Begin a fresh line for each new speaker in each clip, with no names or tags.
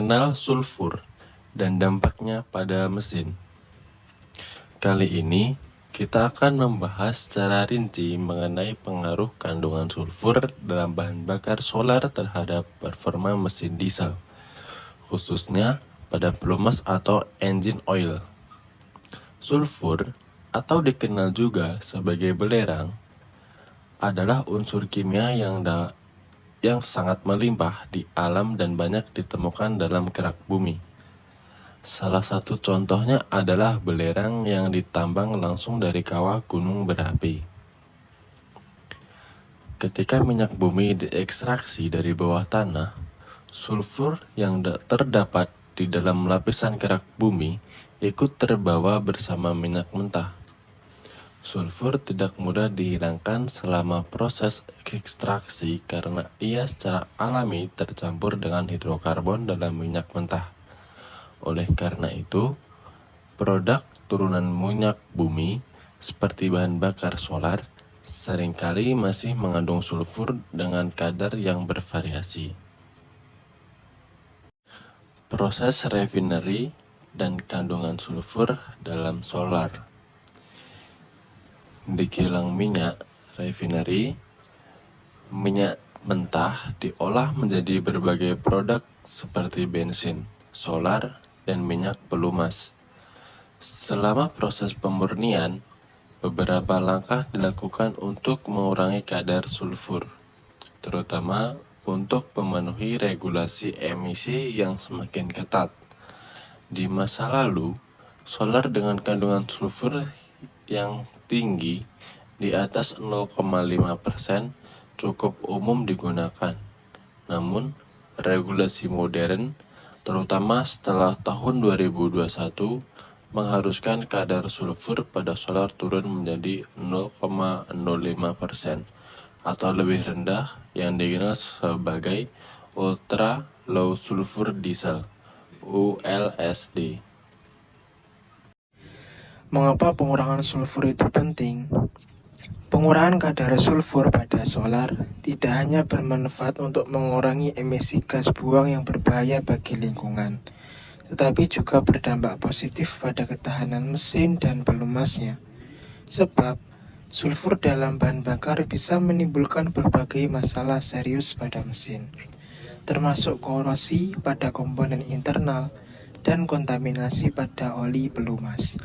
mengenal sulfur dan dampaknya pada mesin. Kali ini kita akan membahas secara rinci mengenai pengaruh kandungan sulfur dalam bahan bakar solar terhadap performa mesin diesel, khususnya pada pelumas atau engine oil. Sulfur, atau dikenal juga sebagai belerang, adalah unsur kimia yang sangat melimpah di alam dan banyak ditemukan dalam kerak bumi. Salah satu contohnya adalah belerang yang ditambang langsung dari kawah gunung berapi. Ketika minyak bumi diekstraksi dari bawah tanah, sulfur yang terdapat di dalam lapisan kerak bumi ikut terbawa bersama minyak mentah. Sulfur tidak mudah dihilangkan selama proses ekstraksi karena ia secara alami tercampur dengan hidrokarbon dalam minyak mentah. Oleh karena itu, produk turunan minyak bumi seperti bahan bakar solar seringkali masih mengandung sulfur dengan kadar yang bervariasi. Proses refinery dan kandungan sulfur dalam solar. Di kilang minyak refinery, minyak mentah diolah menjadi berbagai produk seperti bensin, solar, dan minyak pelumas. Selama proses pemurnian, beberapa langkah dilakukan untuk mengurangi kadar sulfur, terutama untuk memenuhi regulasi emisi yang semakin ketat. Di masa lalu, solar dengan kandungan sulfur yang tinggi di atas 0,5% cukup umum digunakan. Namun, regulasi modern, terutama setelah tahun 2021, mengharuskan kadar sulfur pada solar turun menjadi 0,05% atau lebih rendah yang dikenal sebagai Ultra Low Sulfur Diesel (ULSD).
Mengapa pengurangan sulfur itu penting? Pengurangan kadar sulfur pada solar tidak hanya bermanfaat untuk mengurangi emisi gas buang yang berbahaya bagi lingkungan, tetapi juga berdampak positif pada ketahanan mesin dan pelumasnya. Sebab, sulfur dalam bahan bakar bisa menimbulkan berbagai masalah serius pada mesin, termasuk korosi pada komponen internal dan kontaminasi pada oli pelumas.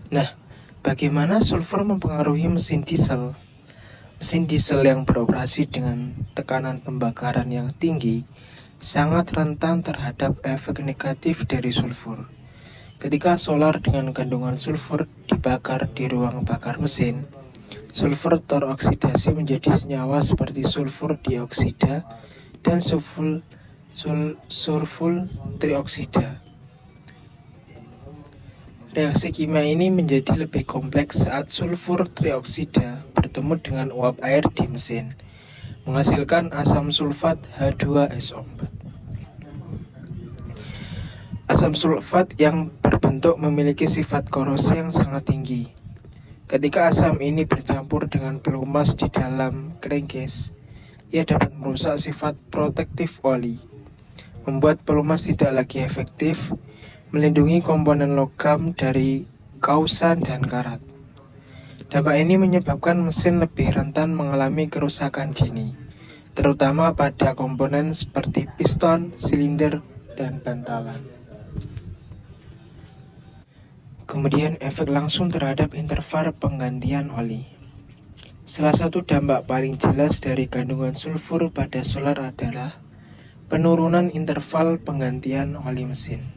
Nah, bagaimana sulfur mempengaruhi mesin diesel? Mesin diesel yang beroperasi dengan tekanan pembakaran yang tinggi sangat rentan terhadap efek negatif dari sulfur. Ketika solar dengan kandungan sulfur dibakar di ruang bakar mesin, sulfur teroksidasi menjadi senyawa seperti sulfur dioksida dan sulfur trioksida. Reaksi kimia ini menjadi lebih kompleks saat sulfur trioksida bertemu dengan uap air di mesin, menghasilkan asam sulfat H2SO4. Asam sulfat yang berbentuk memiliki sifat korosi yang sangat tinggi. Ketika asam ini bercampur dengan pelumas di dalam crankcase, ia dapat merusak sifat protektif oli, membuat pelumas tidak lagi efektif, melindungi komponen logam dari kausan dan karat. Dampak ini menyebabkan mesin lebih rentan mengalami kerusakan dini, terutama pada komponen seperti piston, silinder, dan bantalan. Kemudian efek langsung terhadap interval penggantian oli. Salah satu dampak paling jelas dari kandungan sulfur pada solar adalah penurunan interval penggantian oli mesin.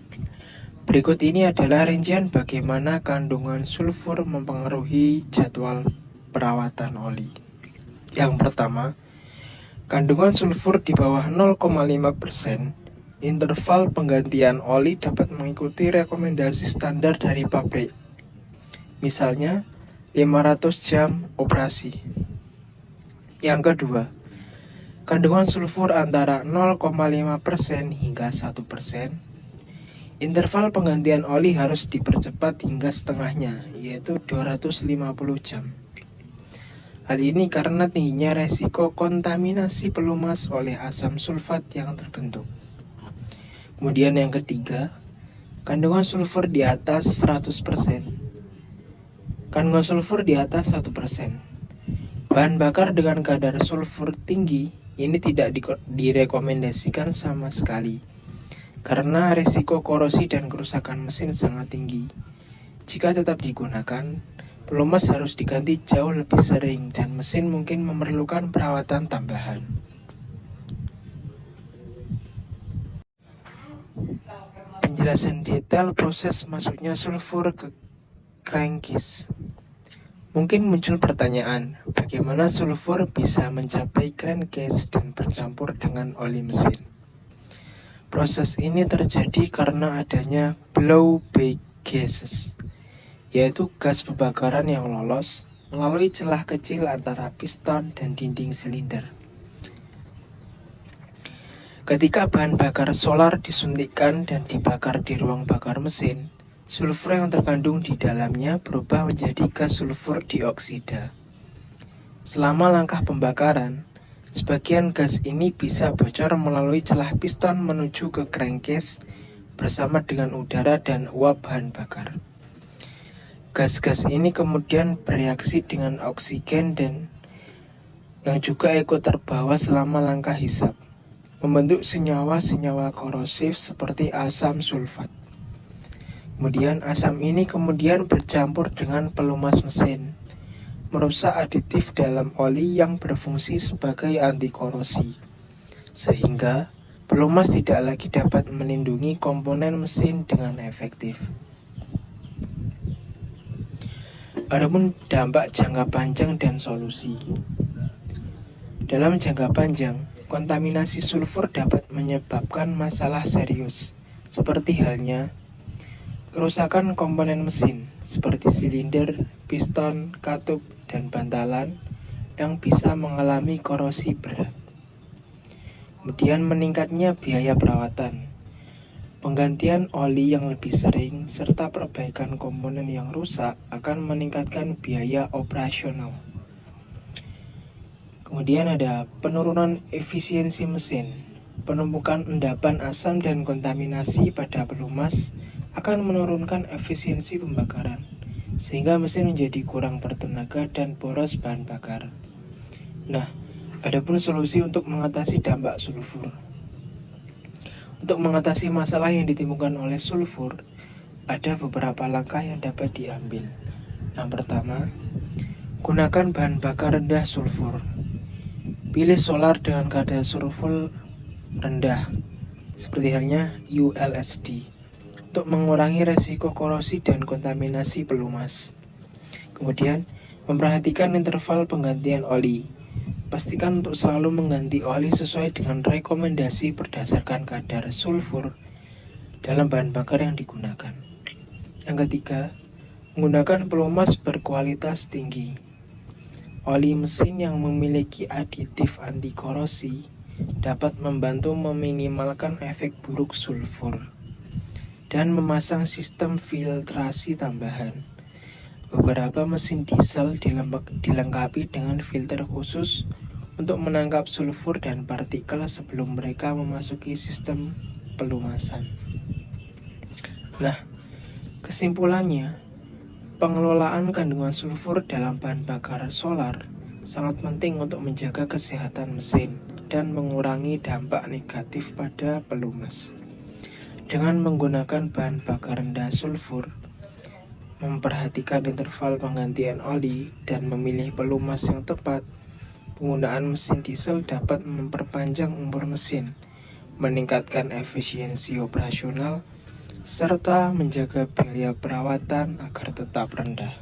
Berikut ini adalah rincian bagaimana kandungan sulfur mempengaruhi jadwal perawatan oli. Yang pertama, kandungan sulfur di bawah 0,5%, interval penggantian oli dapat mengikuti rekomendasi standar dari pabrik. Misalnya, 500 jam operasi. Yang kedua, kandungan sulfur antara 0,5% hingga 1%. Interval penggantian oli harus dipercepat hingga setengahnya, yaitu 250 jam. Hal ini karena tingginya resiko kontaminasi pelumas oleh asam sulfat yang terbentuk. Kemudian yang ketiga, kandungan sulfur di atas 100%. Kandungan sulfur di atas 1%. Bahan bakar dengan kadar sulfur tinggi ini tidak direkomendasikan sama sekali karena risiko korosi dan kerusakan mesin sangat tinggi. Jika tetap digunakan, pelumas harus diganti jauh lebih sering dan mesin mungkin memerlukan perawatan tambahan. Penjelasan detail proses masuknya sulfur ke crankcase. Mungkin muncul pertanyaan, bagaimana sulfur bisa mencapai crankcase dan bercampur dengan oli mesin? Proses ini terjadi karena adanya blowback gases, yaitu gas pembakaran yang lolos melalui celah kecil antara piston dan dinding silinder. Ketika bahan bakar solar disuntikkan dan dibakar di ruang bakar mesin, sulfur yang terkandung di dalamnya berubah menjadi gas sulfur dioksida. Selama langkah pembakaran, sebagian gas ini bisa bocor melalui celah piston menuju ke crankcase bersama dengan udara dan uap bahan bakar. Gas-gas ini kemudian bereaksi dengan oksigen dan yang juga ikut terbawa selama langkah hisap, membentuk senyawa-senyawa korosif seperti asam sulfat. Kemudian asam ini kemudian bercampur dengan pelumas mesin, merusak aditif dalam oli yang berfungsi sebagai anti korosi, sehingga pelumas tidak lagi dapat melindungi komponen mesin dengan efektif. Adapun dampak jangka panjang dan solusi. Dalam jangka panjang, kontaminasi sulfur dapat menyebabkan masalah serius, seperti halnya kerusakan komponen mesin seperti silinder, piston, katup, dan bantalan yang bisa mengalami korosi berat. Kemudian meningkatnya biaya perawatan, penggantian oli yang lebih sering, serta perbaikan komponen yang rusak akan meningkatkan biaya operasional. Kemudian ada penurunan efisiensi mesin, penumpukan endapan asam dan kontaminasi pada pelumas akan menurunkan efisiensi pembakaran, sehingga mesin menjadi kurang bertenaga dan boros bahan bakar. Nah, adapun solusi untuk mengatasi dampak sulfur. Untuk mengatasi masalah yang ditimbulkan oleh sulfur, ada beberapa langkah yang dapat diambil. Yang pertama, gunakan bahan bakar rendah sulfur. Pilih solar dengan kadar sulfur rendah, seperti halnya ULSD, untuk mengurangi resiko korosi dan kontaminasi pelumas. Kemudian, memperhatikan interval penggantian oli. Pastikan untuk selalu mengganti oli sesuai dengan rekomendasi berdasarkan kadar sulfur dalam bahan bakar yang digunakan. Yang ketiga, menggunakan pelumas berkualitas tinggi. Oli mesin yang memiliki aditif anti korosi dapat membantu meminimalkan efek buruk sulfur dan memasang sistem filtrasi tambahan. Beberapa mesin diesel dilengkapi dengan filter khusus untuk menangkap sulfur dan partikel sebelum mereka memasuki sistem pelumasan. Nah, kesimpulannya, pengelolaan kandungan sulfur dalam bahan bakar solar sangat penting untuk menjaga kesehatan mesin dan mengurangi dampak negatif pada pelumas. Dengan menggunakan bahan bakar rendah sulfur, memperhatikan interval penggantian oli, dan memilih pelumas yang tepat, penggunaan mesin diesel dapat memperpanjang umur mesin, meningkatkan efisiensi operasional, serta menjaga biaya perawatan agar tetap rendah.